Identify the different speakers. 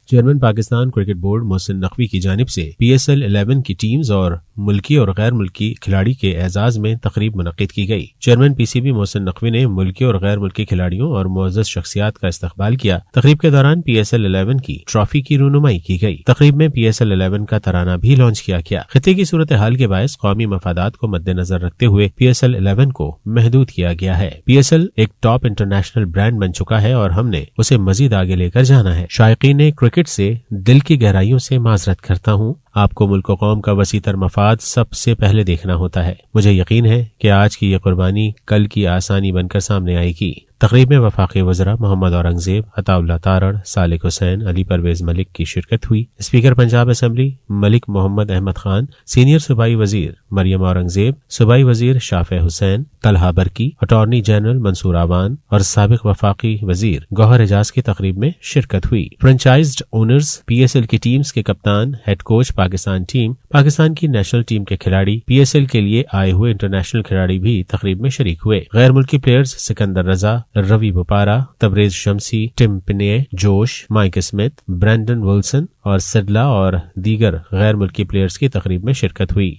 Speaker 1: Chairman Pakistan cricket board Mohsin Naqvi کی جانب سے PSL 11 کی ٹیمز اور ملکی اور غیر ملکی کھلاڑی کے اعزاز میں تقریب منعقد کی گئی۔ چیئرمین PCB محسن نقوی نے ملکی اور غیر ملکی کھلاڑیوں اور معزز شخصیات کا استقبال کیا۔ تقریب کے دوران PSL 11 کی ٹرافی کی رونمائی کی گئی۔ تقریب میں PSL 11 کا ترانہ بھی لانچ کیا گیا۔ خطے کی صورتحال کے باعث قومی مفادات کو مد نظر رکھتے ہوئے PSL 11 کو محدود کیا گیا ہے۔ PSL ایک ٹاپ انٹرنیشنل برانڈ بن چکا ہے اور ہم نے اسے مزید آگے لے کر جانا ہے۔ شائقین کرکٹ سے دل کی گہرائیوں سے معذرت کرتا ہوں، آپ کو ملک و قوم کا وسیع تر مفاد سب سے پہلے دیکھنا ہوتا ہے۔ مجھے یقین ہے کہ آج کی یہ قربانی کل کی آسانی بن کر سامنے آئے گی۔ تقریب میں وفاقی وزراء محمد اورنگزیب، عطا اللہ تارڑ، صالح حسین، علی پرویز ملک کی شرکت ہوئی۔ اسپیکر پنجاب اسمبلی ملک محمد احمد خان، سینئر صوبائی وزیر مریم اورنگزیب، صوبائی وزیر شافع حسین، طلحہ برکی، اٹارنی جنرل منصور آوان اور سابق وفاقی وزیر گوہر اعجاز کی تقریب میں شرکت ہوئی۔ فرنچائزڈ اونرز، PSL کی ٹیمز کے کپتان، head coach Pakistan team, Pakistan کی نیشنل ٹیم کے کھلاڑی، PSL کے لیے آئے ہوئے انٹرنیشنل کھلاڑی بھی تقریب میں شریک ہوئے۔ غیر ملکی پلیئرز سکندر رضا، روی بپارا، تبریز شمسی، ٹم پنے، جوش، مائک اسمتھ، برینڈن ولسن اور سڈلا اور دیگر غیر ملکی پلیئرز کی تقریب میں شرکت ہوئی۔